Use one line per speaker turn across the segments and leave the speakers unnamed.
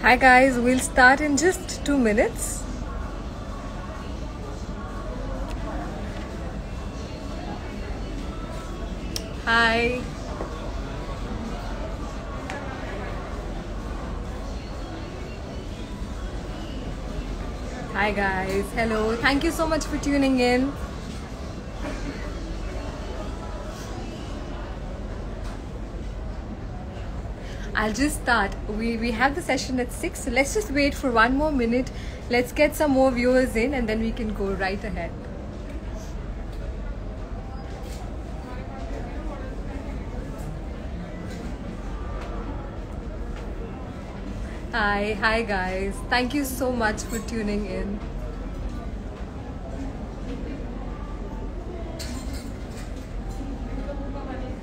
Hi guys, we'll start in just 2 minutes. Hi. Hi guys, hello. Thank you so much for tuning in. I'll just start. We have the session at 6, so let's just wait for 1 more minute. Let's get some more viewers in and then we can go right ahead. Hi guys. Thank you so much for tuning in.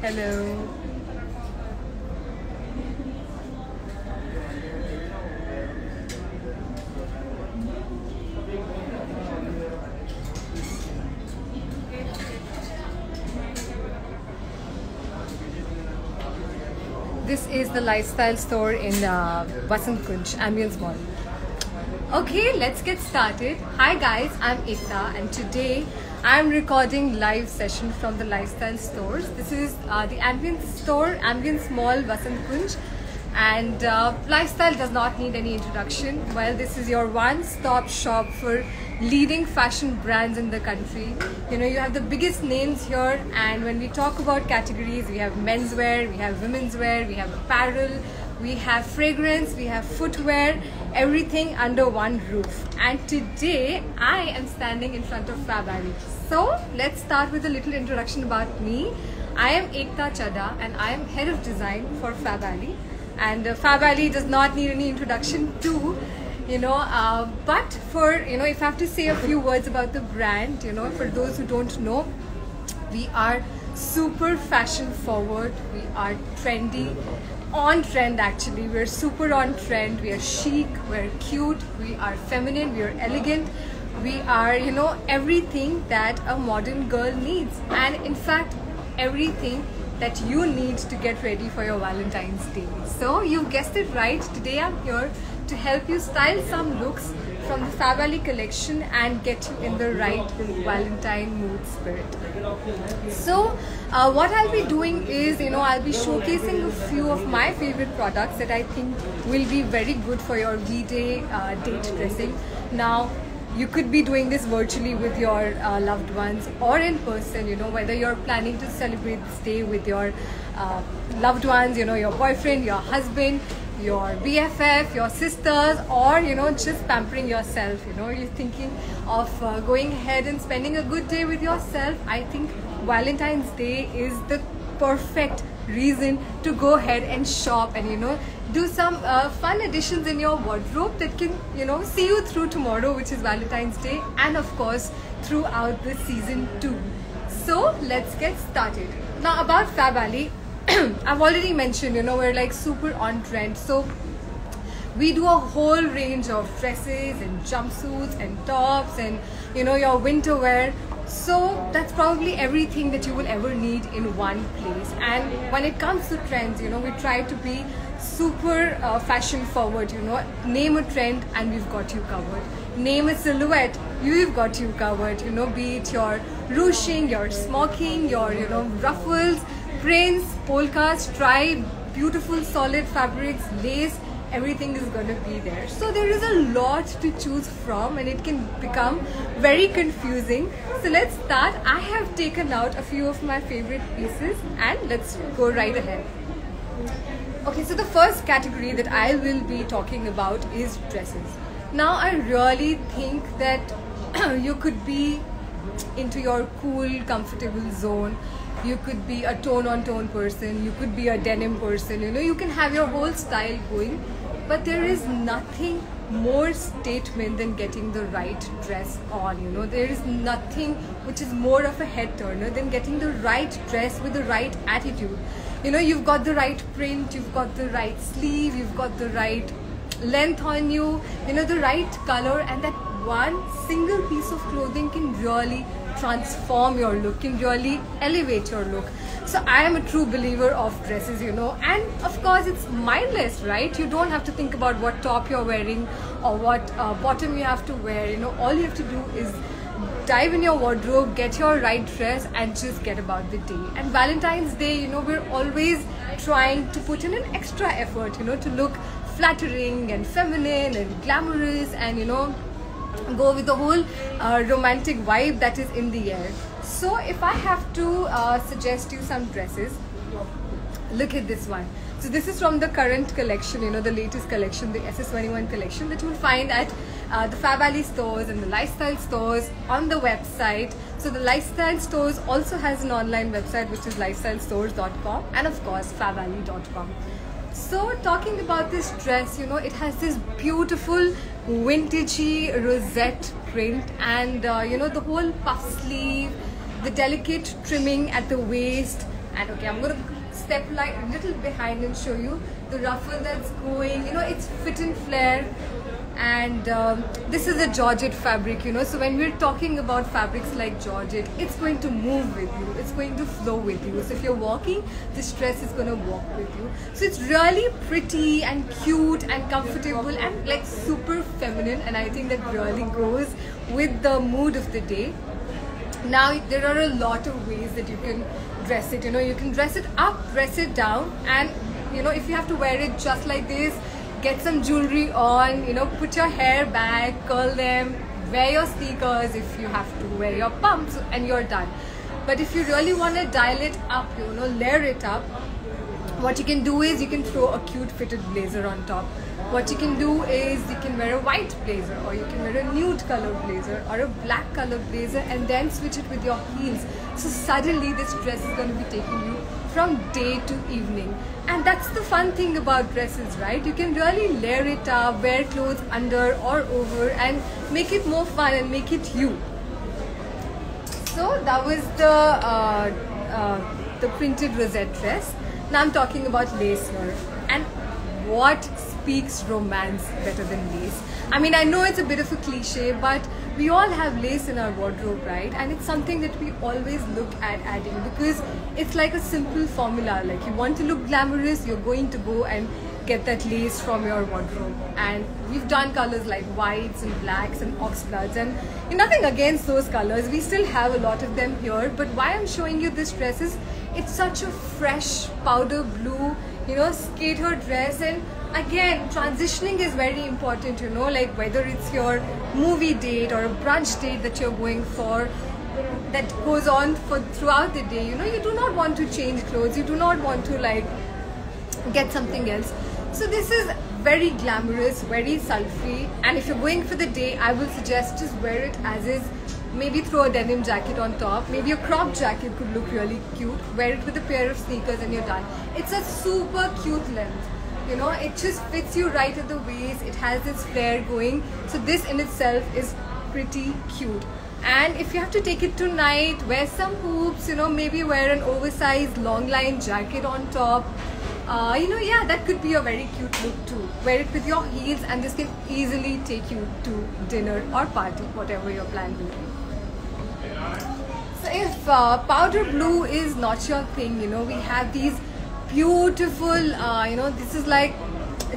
Hello. This is the lifestyle store in Vasant Kunj, Ambience Mall. Okay, let's get started. Hi guys, I'm Ekta and today I'm recording live session from the lifestyle stores. This is the Ambience store, Ambience Mall, Vasant Kunj. And lifestyle does not need any introduction. Well, this is your one-stop shop for leading fashion brands in the country. You know, you have the biggest names here, and when we talk about categories, we have menswear, we have women's wear, we have apparel, we have fragrance, we have footwear, everything under one roof. And today I am standing in front of Fab Ali. So let's start with a little introduction about me. I am Ekta Chadha and I am head of design for Fab Ali. And Fab Ali does not need any introduction too, but for, if I have to say a few words about the brand, for those who don't know, we are super fashion forward, we are trendy, on trend actually, we're super on trend, we are chic, we're cute, we are feminine, we are elegant, we are, everything that a modern girl needs, and in fact, everything that you need to get ready for your Valentine's Day. So you guessed it right, today I'm here to help you style some looks from the Fab Ali collection and get you in the right Valentine mood spirit. So what I'll be doing is, I'll be showcasing a few of my favorite products that I think will be very good for your V-Day date dressing. Now, you could be doing this virtually with your loved ones or in person, whether you're planning to celebrate this day with your loved ones, your boyfriend, your husband, your BFF, your sisters, or, just pampering yourself, you're thinking of going ahead and spending a good day with yourself. I think Valentine's Day is the perfect reason to go ahead and shop and, do some fun additions in your wardrobe that can, see you through tomorrow, which is Valentine's Day, and of course throughout the season too. So let's get started. Now about Fab Ali, I've already mentioned, we're like super on trend. So we do a whole range of dresses and jumpsuits and tops and, your winter wear. So that's probably everything that you will ever need in one place. And when it comes to trends, we try to be super fashion forward, name a trend and we've got you covered. Name a silhouette, we've got you covered, be it your ruching, your smoking, your, ruffles, prints, polka, stripe, beautiful solid fabrics, lace, everything is going to be there. So there is a lot to choose from and it can become very confusing. So let's start. I have taken out a few of my favorite pieces and let's go right ahead. Okay, so the first category that I will be talking about is dresses. Now I really think that you could be into your cool, comfortable zone. You could be a tone-on-tone person, you could be a denim person, you can have your whole style going, but there is nothing more statement than getting the right dress on, there is nothing which is more of a head turner than getting the right dress with the right attitude. You've got the right print, you've got the right sleeve, you've got the right length on you, the right color, and that one single piece of clothing can really transform your look, can really elevate your look. So I am a true believer of dresses, you know, and of course it's mindless, right? You don't have to think about what top you're wearing or what bottom you have to wear. You know, all you have to do is dive in your wardrobe, get your right dress, and just get about the day. And Valentine's Day, you know, we're always trying to put in an extra effort, you know, to look flattering and feminine and glamorous, and you know, go with the whole romantic vibe that is in the air. So if I have to suggest you some dresses, look at this one. So this is from the current collection, you know, the latest collection, the SS21 collection that you will find at the Fab Valley stores and the lifestyle stores on the website. So the lifestyle stores also has an online website, which is lifestylestores.com, and of course fabvalley.com. So talking about this dress, you know, it has this beautiful vintagey rosette print, and you know, the whole puff sleeve, the delicate trimming at the waist. And okay, I'm gonna step like a little behind and show you the ruffle that's going, you know, it's fit and flare. And this is a georgette fabric, you know, so when we're talking about fabrics like georgette, it's going to move with you, it's going to flow with you. So if you're walking, this dress is going to walk with you. So it's really pretty and cute and comfortable and like super feminine, and I think that really goes with the mood of the day. Now there are a lot of ways that you can dress it, you know, you can dress it up, dress it down, and you know, if you have to wear it just like this, get some jewelry on, you know, put your hair back, curl them, wear your sneakers if you have to, wear your pumps, and you're done. But if you really want to dial it up, you know, layer it up, what you can do is you can throw a cute fitted blazer on top. What you can do is you can wear a white blazer, or you can wear a nude color blazer or a black color blazer, and then switch it with your heels. So suddenly this dress is going to be taking you from day to evening. And that's the fun thing about dresses, right? You can really layer it up, wear clothes under or over, and make it more fun and make it you. So that was the printed rosette dress. Now I'm talking about lace here. And what speaks romance better than lace? I mean, I know it's a bit of a cliche, but we all have lace in our wardrobe, right? And it's something that we always look at adding, because it's like a simple formula. Like, you want to look glamorous, you're going to go and get that lace from your wardrobe. And we've done colors like whites and blacks and oxbloods, and nothing against those colors, we still have a lot of them here. But why I'm showing you this dress is it's such a fresh powder blue, you know, skater dress. And again, transitioning is very important, you know, like whether it's your movie date or a brunch date that you're going for, that goes on for throughout the day, you know, you do not want to change clothes, you do not want to like get something else. So this is very glamorous, very sultry, and if you're going for the day, I will suggest just wear it as is. Maybe throw a denim jacket on top, maybe a crop jacket could look really cute, wear it with a pair of sneakers and you're done. It's a super cute length, you know, it just fits you right at the waist, it has this flare going, so this in itself is pretty cute. And if you have to take it to night, wear some hoops, you know, maybe wear an oversized long line jacket on top, you know, yeah, that could be a very cute look too. Wear it with your heels, and this can easily take you to dinner or party, whatever your plan will be. So if powder blue is not your thing, you know, we have these beautiful, you know, this is like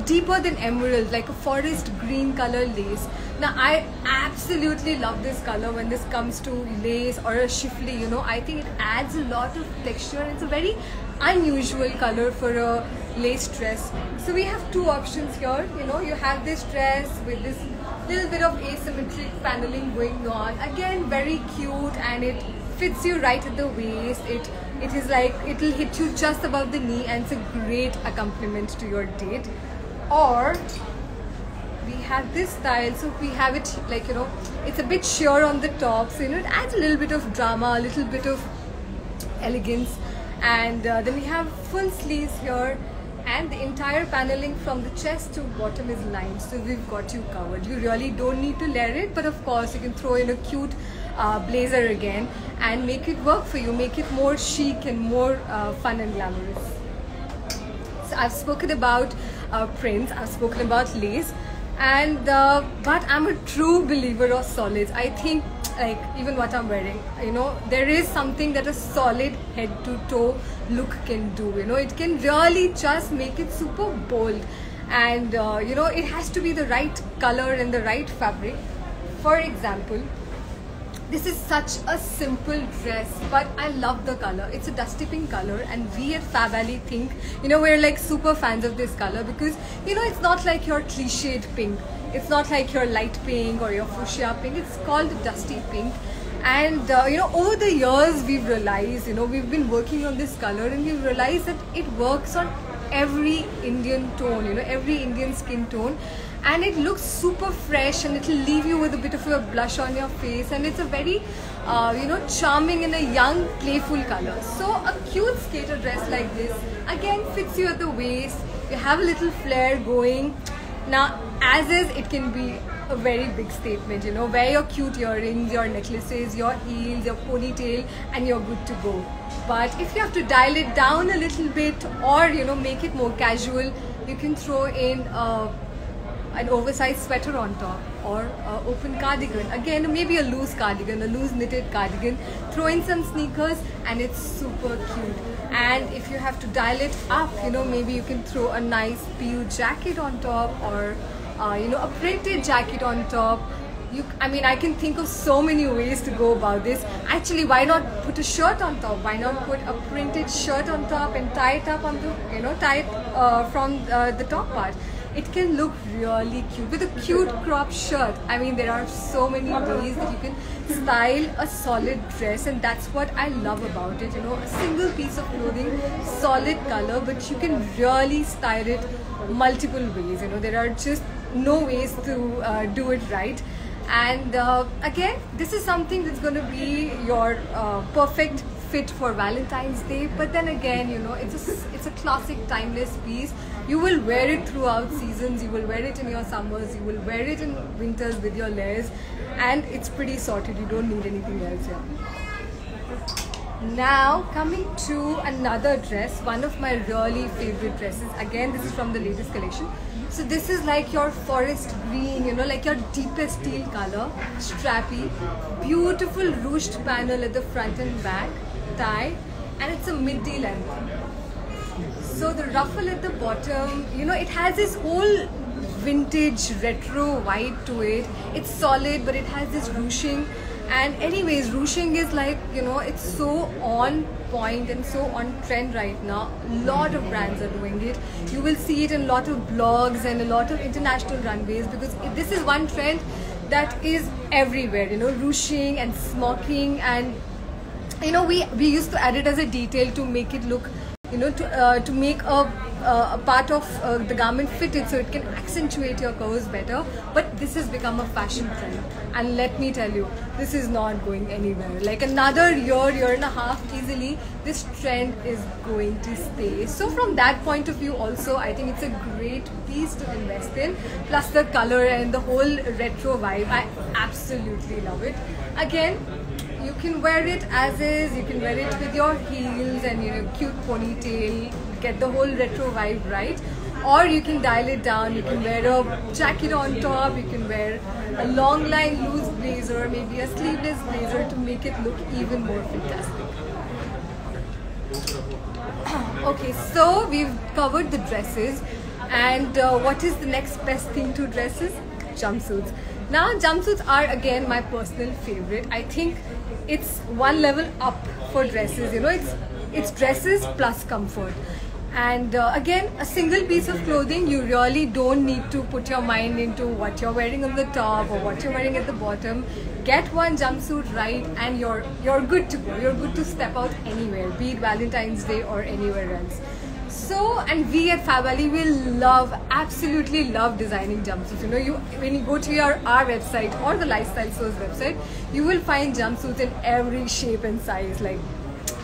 deeper than emerald, like a forest green color lace. Now I absolutely love this color when this comes to lace or a chiffle, you know, I think it adds a lot of texture, and it's a very unusual color for a lace dress. So we have two options here, you know, you have this dress with this little bit of asymmetric paneling going on, again very cute, and it fits you right at the waist. It is like, it'll hit you just above the knee, and it's a great accompaniment to your date. Or we have this style, so we have it like, you know, it's a bit sheer on the top, so you know, it adds a little bit of drama, a little bit of elegance. And then we have full sleeves here, and the entire paneling from the chest to bottom is lined, so we've got you covered. You really don't need to layer it, but of course you can throw in a cute blazer again and make it work for you, make it more chic and more fun and glamorous. So I've spoken about prints, I've spoken about lace, and but I'm a true believer of solids. I think like even what I'm wearing, you know, there is something that a solid head to toe look can do. You know, it can really just make it super bold, and you know, it has to be the right color and the right fabric. For example, this is such a simple dress, but I love the color. It's a dusty pink color, and we at Fab Alley think, you know, we're like super fans of this color because, you know, it's not like your cliched pink. It's not like your light pink or your fuchsia pink. It's called dusty pink. And you know, over the years we've realized, you know, we've been working on this color, and we've realized that it works on every Indian tone, you know, every Indian skin tone, and it looks super fresh, and it'll leave you with a bit of a blush on your face, and it's a very you know, charming and a young playful color. So a cute skater dress like this again fits you at the waist. You have a little flare going. Now as is, it can be a very big statement, you know, wear your cute earrings, your necklaces, your heels, your ponytail, and you're good to go. But if you have to dial it down a little bit, or you know, make it more casual, you can throw in an oversized sweater on top, or open cardigan, again maybe a loose cardigan, a loose knitted cardigan, throw in some sneakers, and it's super cute. And if you have to dial it up, you know, maybe you can throw a nice PU jacket on top, or you know, a printed jacket on top. I mean, I can think of so many ways to go about this. Actually, why not put a shirt on top? Why not put a printed shirt on top and tie it up on the, you know, tie it from the top part? It can look really cute with a cute crop shirt. I mean, there are so many ways that you can style a solid dress, and that's what I love about it. You know, a single piece of clothing, solid color, but you can really style it multiple ways. You know, there are just no ways to do it right. And again, this is something that's going to be your perfect fit for Valentine's Day. But then again, you know, it's a classic, timeless piece. You will wear it throughout seasons. You will wear it in your summers. You will wear it in winters with your layers, and it's pretty sorted. You don't need anything else here. Now coming to another dress, one of my really favorite dresses. Again, this is from the latest collection. So this is like your forest green, you know, like your deepest teal color, strappy, beautiful ruched panel at the front and back, tie, and it's a midi length. So the ruffle at the bottom, you know, it has this whole vintage retro vibe to it. It's solid, but it has this ruching. And anyways, ruching is like, you know, it's so on point and so on trend right now. A lot of brands are doing it. You will see it in a lot of blogs and a lot of international runways, because this is one trend that is everywhere, you know, ruching and smocking. And you know, we used to add it as a detail to make it look, you know, to make a part of the garment fitted, so it can accentuate your curves better. But this has become a fashion trend, and let me tell you, this is not going anywhere. Like another year and a half easily, this trend is going to stay. So from that point of view also, I think it's a great piece to invest in. Plus the color and the whole retro vibe, I absolutely love it. Again, you can wear it as is, you can wear it with your heels and, you know, cute ponytail, get the whole retro vibe right. Or you can dial it down, you can wear a jacket on top, you can wear a long line loose blazer, maybe a sleeveless blazer to make it look even more fantastic. Okay, so we've covered the dresses, and what is the next best thing to dresses? Jumpsuits. Now jumpsuits are again my personal favorite. I think it's one level up for dresses, you know, it's dresses plus comfort. And again, a single piece of clothing, you really don't need to put your mind into what you're wearing on the top or what you're wearing at the bottom. Get one jumpsuit right and you're good to go. You're good to step out anywhere, be it Valentine's Day or anywhere else. So, and we at Fab Alley will absolutely love designing jumpsuits. You know, when you go to our website or the Lifestyle Store's website, you will find jumpsuits in every shape and size. Like,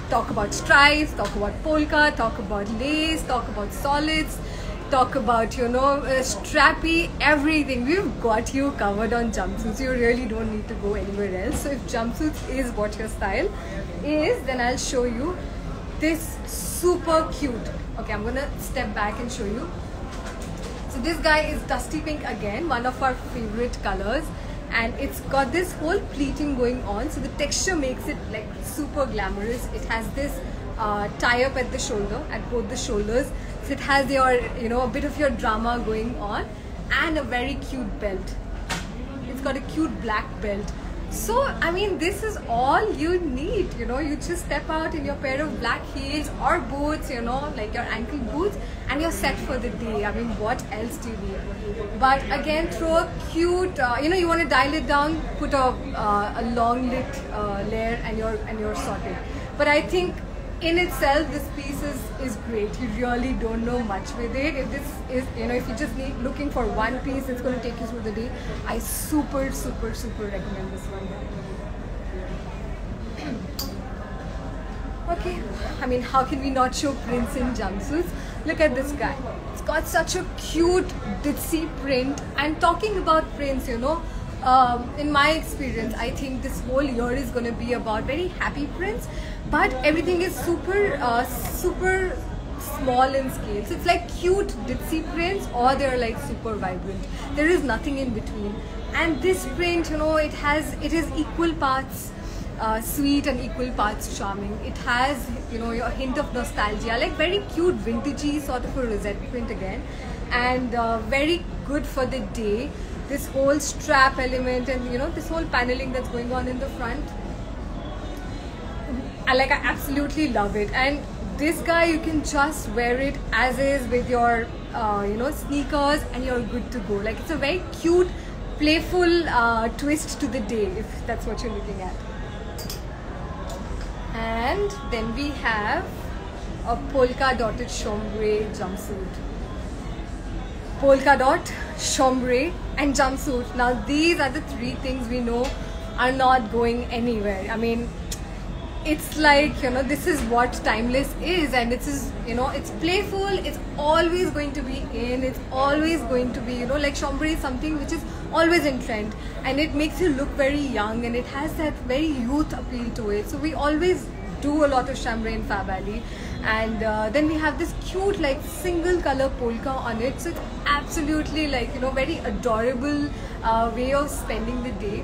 talk about stripes, talk about polka, talk about lace, talk about solids, talk about, you know, strappy, everything. We've got you covered on jumpsuits. You really don't need to go anywhere else. So if jumpsuits is what your style is, then I'll show you this super cute. Okay, I'm gonna step back and show you. So this guy is dusty pink again, one of our favorite colors. and it's got this whole pleating going on, so the texture makes it like super glamorous. It has this tie up at the shoulder, at both the shoulders, so it has your, you know, a bit of your drama going on, and a very cute belt. It's got a cute black belt. So I mean, this is all you need, you know. You just step out in your pair of black heels or boots, you know, like your ankle boots, and you're set for the day. I mean, what else do you need? But again, throw a cute, you know, you want to dial it down, put a long lit layer, and you're sorted. But I think in itself, this piece is great. You really don't know much with it. If this is, you know, if you just need looking for one piece that's going to take you through the day, I super recommend this one. Okay, I mean, how can we not show prints in jumpsuits? Look at this guy. It's got such a cute ditzy print. And talking about prints, you know, in my experience, I think this whole year is going to be about very happy prints, but everything is super small in scale. So it's like cute ditzy prints, or they're like super vibrant. There is nothing in between. And this print, you know, it is equal parts sweet and equal parts charming. It has, you know, a hint of nostalgia, like very cute vintagey sort of a rosette print again, and very good for the day. This whole strap element and, you know, this whole paneling that's going on in the front, I absolutely love it. And this guy, you can just wear it as is with your you know, sneakers, and you're good to go. Like, it's a very cute, playful twist to the day, if that's what you're looking at. And then we have a polka dotted chambray jumpsuit. Polka dot, chambray and jumpsuit. Now these are the three things we know are not going anywhere. I mean, it's like, you know, this is what timeless is, and it is, you know, it's playful, it's always going to be in, it's always going to be, you know, like chambray is something which is always in trend, and it makes you look very young, and it has that very youth appeal to it. So we always do a lot of chambray in Fab Alley. And then we have this cute, like, single color polka on it, so it's absolutely, like, you know, very adorable way of spending the day.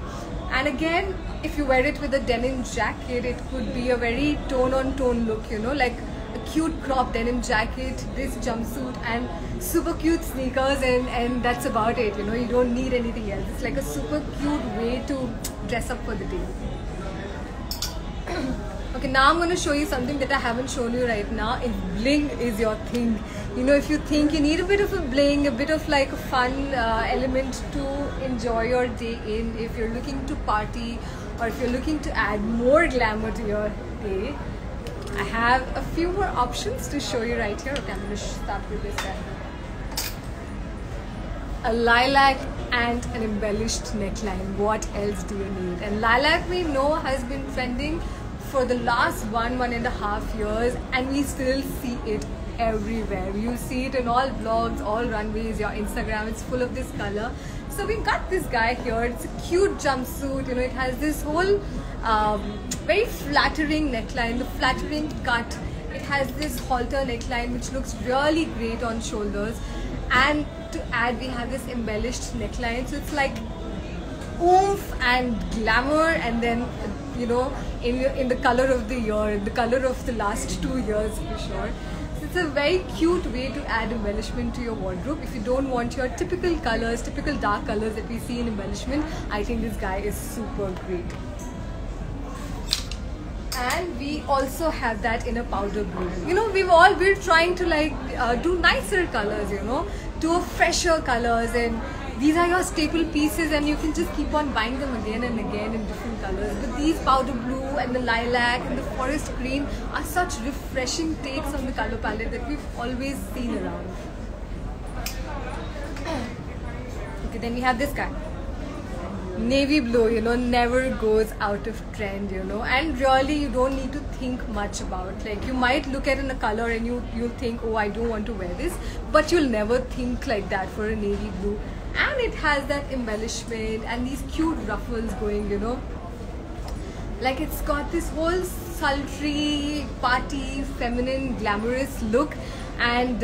And again, if you wear it with a denim jacket, it could be a very tone on tone look, you know, like a cute crop denim jacket, this jumpsuit, and super cute sneakers, and that's about it, you know. You don't need anything else. It's like a super cute way to dress up for the day. Okay, now I'm going to show you something that I haven't shown you right now. If bling is your thing, you know, if you think you need a bit of a bling, a bit of like a fun element to enjoy your day in, if you're looking to party, or if you're looking to add more glamour to your day, I have a few more options to show you right here. Okay, I'm going to start with this guy. A lilac and an embellished neckline. What else do you need? And lilac, we know, has been trending for the last 1.5 years, and we still see it everywhere. You see it in all vlogs, all runways, your Instagram, it's full of this color. So we got this guy here. It's a cute jumpsuit, you know. It has this whole very flattering neckline, the flattering cut. It has this halter neckline which looks really great on shoulders, and to add, we have this embellished neckline, so it's like oomph and glamour, and then, you know, in the color of the year, the color of the last 2 years for sure. So it's a very cute way to add embellishment to your wardrobe. If you don't want your typical colors, typical dark colors that we see in embellishment, I think this guy is super great. And we also have that in a powder blue. You know, we're trying to like do nicer colors, you know, do fresher colors, and these are your staple pieces, and you can just keep on buying them again and again in different colors. But these powder blue and the lilac and the forest green are such refreshing takes on the color palette that we've always seen around. Okay, then we have this guy. Navy blue, you know, never goes out of trend, you know, and really you don't need to think much about, like, you might look at a color and you'll think, oh, I don't want to wear this, but you'll never think like that for a navy blue. And it has that embellishment and these cute ruffles going, you know, like it's got this whole sultry, party, feminine, glamorous look. And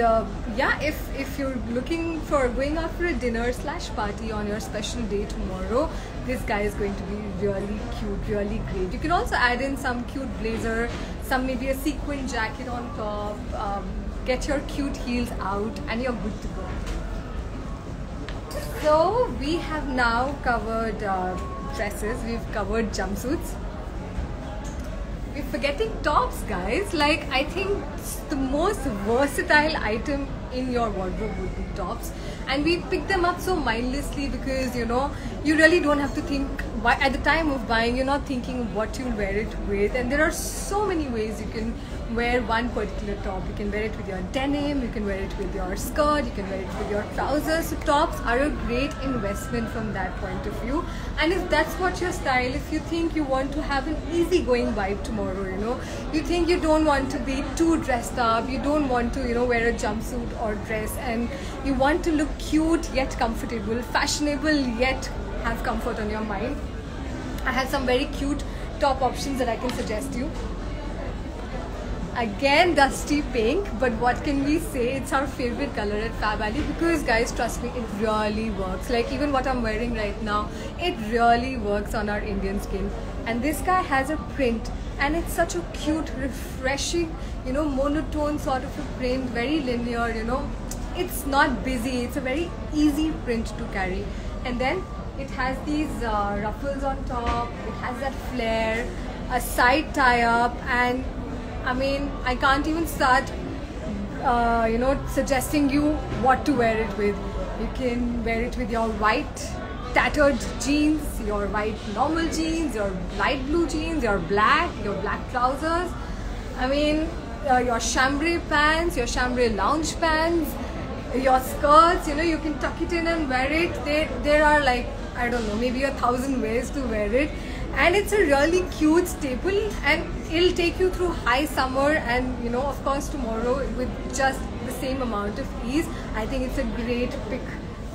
yeah, if you're looking for going out for a dinner slash party on your special day tomorrow, this guy is going to be really cute, really great. You can also add in some cute blazer, some maybe a sequin jacket on top, get your cute heels out, and you're good to go. So we have now covered dresses, we've covered jumpsuits. We're forgetting tops, guys. Like, I think the most versatile item in your wardrobe would be tops, and we pick them up so mindlessly because, you know, you really don't have to think at the time of buying. You're not thinking what you'll wear it with, and there are so many ways you can wear one particular top. You can wear it with your denim, you can wear it with your skirt, you can wear it with your trousers. So tops are a great investment from that point of view. And if that's what your style, if you think you want to have an easygoing vibe tomorrow, you know, you think you don't want to be too dressed up, you don't want to, you know, wear a jumpsuit or dress, and you want to look cute yet comfortable, fashionable yet have comfort on your mind, I have some very cute top options that I can suggest you. Again, dusty pink, but what can we say, it's our favorite color at Fab Ali because, guys, trust me, it really works. Like, even what I'm wearing right now, it really works on our Indian skin. And this guy has a print, and it's such a cute, refreshing, you know, monotone sort of a print, very linear, you know. It's not busy, it's a very easy print to carry. And then it has these ruffles on top, it has that flare, a side tie-up, and I mean, I can't even start, you know, suggesting you what to wear it with. You can wear it with your white tattered jeans, your white normal jeans, your light blue jeans, your black trousers. I mean, your chambray pants, your chambray lounge pants, your skirts. You know, you can tuck it in and wear it. There are, like, I don't know, maybe 1,000 ways to wear it. And it's a really cute staple, and it'll take you through high summer and, you know, of course tomorrow with just the same amount of ease. I think it's a great pick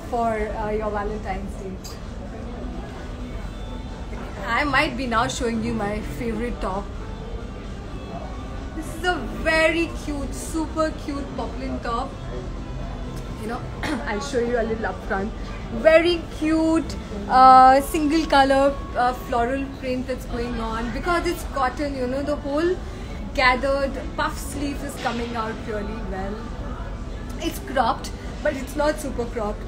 for your Valentine's Day. I might be now showing you my favorite top. This is a very cute, super cute poplin top. You know, I'll show you a little up front. Very cute single color floral print that's going on. Because it's cotton, you know, the whole gathered puff sleeve is coming out really well. It's cropped, but it's not super cropped.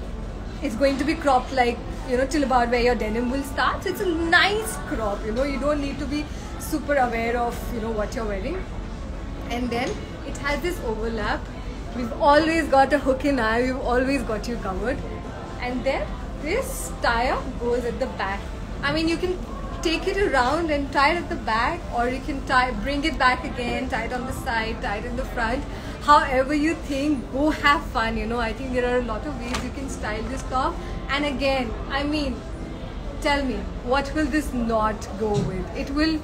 It's going to be cropped, like, you know, till about where your denim will start. So it's a nice crop, you know, you don't need to be super aware of, you know, what you're wearing. And then it has this overlap. We've always got a hook in eye, we've always got you covered. And then this tie-up goes at the back. I mean, you can take it around and tie it at the back, or you can bring it back again, tie it on the side, tie it in the front. However you think, go have fun, you know. I think there are a lot of ways you can style this top. And again, I mean, tell me, what will this not go with? It will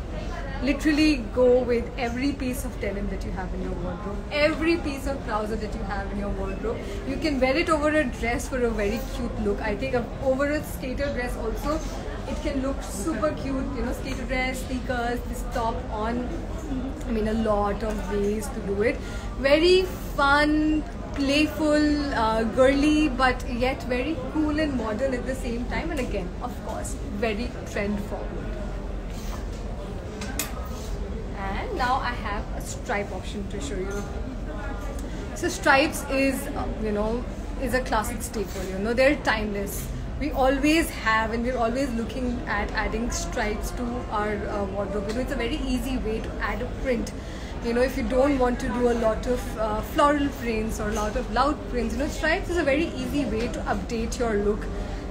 literally go with every piece of denim that you have in your wardrobe, every piece of trouser that you have in your wardrobe. You can wear it over a dress for a very cute look. I think over a skater dress also, it can look super cute, you know, skater dress, sneakers, this top on, I mean, a lot of ways to do it. Very fun, playful, girly, but yet very cool and modern at the same time. And again, of course, very trend forward. And now I have a stripe option to show you. So stripes is, you know, is a classic staple, you know, they're timeless. We always have, and we're always looking at adding stripes to our wardrobe. You know, it's a very easy way to add a print. You know, if you don't want to do a lot of floral prints or a lot of loud prints, you know, stripes is a very easy way to update your look.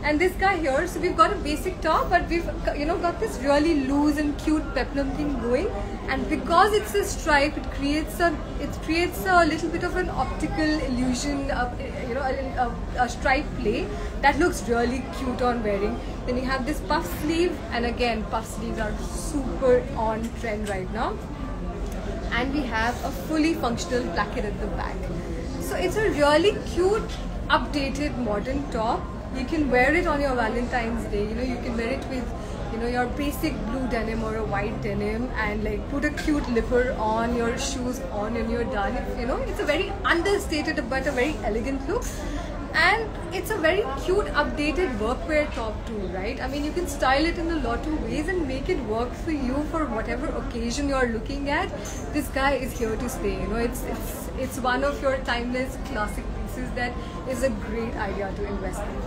And this guy here, so we've got a basic top, but we've, you know, got this really loose and cute peplum thing going. And because it's a stripe, it creates a little bit of an optical illusion, you know, a stripe play that looks really cute on wearing. Then you have this puff sleeve, and again, puff sleeves are super on trend right now. And we have a fully functional placket at the back. So it's a really cute, updated, modern top. You can wear it on your Valentine's Day. You know, you can wear it with you know, your basic blue denim or a white denim, and like put a cute lipper on, your shoes on, and you're done. You know, it's a very understated but a very elegant look. And it's a very cute updated workwear top too, right? I mean, you can style it in a lot of ways and make it work for you for whatever occasion you're looking at. This guy is here to stay. You know, it's one of your timeless classic pieces that is a great idea to invest in.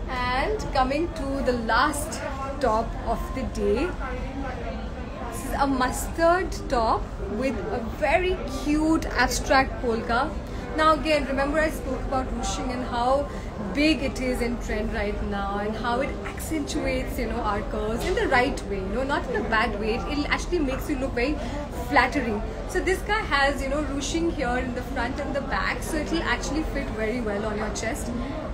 And coming to the last top of the day, this is a mustard top with a very cute abstract polka. Now again, remember I spoke about ruching and how big it is in trend right now, and how it accentuates, you know, our curves in the right way, you know, not in a bad way. It actually makes you look very flattering. So this guy has, you know, ruching here in the front and the back, so it will actually fit very well on your chest.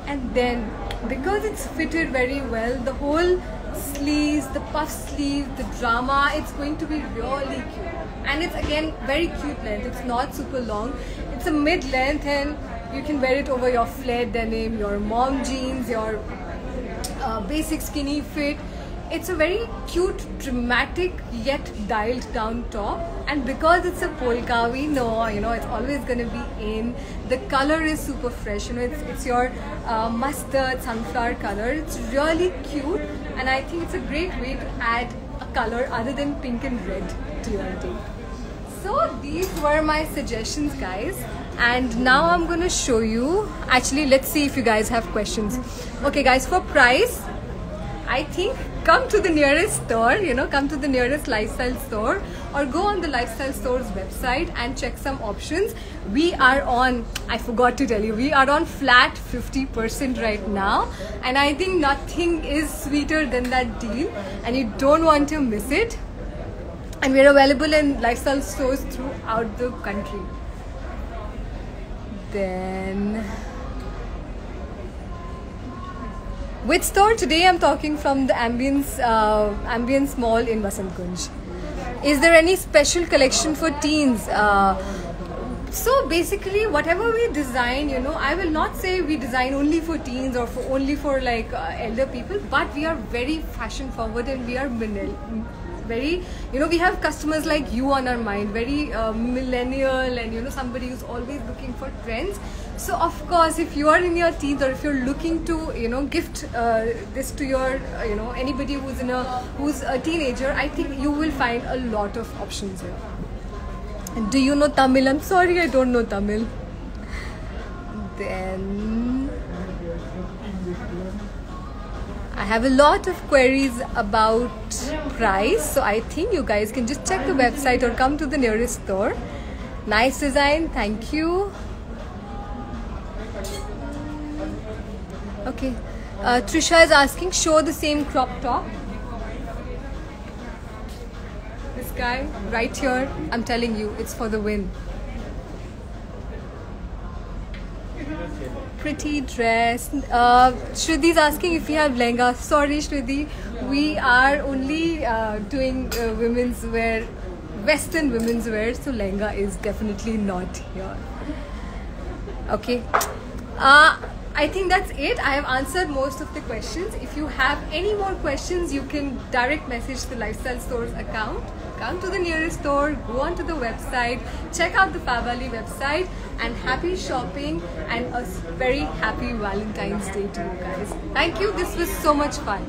And then because it's fitted very well, the whole sleeves, the puff sleeve, the drama, it's going to be really cute. And it's again very cute length. It's not super long. It's a mid length, and you can wear it over your flared denim, your mom jeans, your basic skinny fit. It's a very cute, dramatic yet dialed down top. And because it's a polka, we know, you know, it's always gonna be in. The color is super fresh. You know, it's your mustard sunflower color. It's really cute, and I think it's a great way to add a color other than pink and red to your day. So these were my suggestions, guys, and now I'm gonna show you. Actually, let's see if you guys have questions. Okay guys, for price, I think come to the nearest store, you know, come to the nearest lifestyle store, or go on the lifestyle store's website and check some options. We are on, I forgot to tell you, we are on flat 50% right now, and I think nothing is sweeter than that deal, and you don't want to miss it. And we're available in lifestyle stores throughout the country. Then, which store? Today I'm talking from the Ambience Mall in Vasant Kunj. Is there any special collection for teens? So basically, whatever we design, you know, I will not say we design only for teens or only for like elder people, but we are very fashion forward, and we are very, you know, we have customers like you on our mind, very millennial, and you know, somebody who's always looking for trends. So of course, if you are in your teens, or if you're looking to, you know, gift this to your, you know, anybody who's a teenager, I think you will find a lot of options here. And do you know Tamil? I'm sorry, I don't know Tamil. Then I have a lot of queries about price, so I think you guys can just check the website or come to the nearest store. Nice design, thank you. Okay, Trisha is asking, show the same crop top. This guy right here, I'm telling you, it's for the win. Pretty dress. Shruti is asking if we have lehenga. Sorry Shruti, we are only doing women's wear, Western women's wear, so lehenga is definitely not here. Okay, I think that's it. I have answered most of the questions. If you have any more questions, you can direct message the Lifestyle Store's account. Come to the nearest store, go onto the website, check out the Fabali website, and happy shopping and a very happy Valentine's Day to you guys. Thank you. This was so much fun.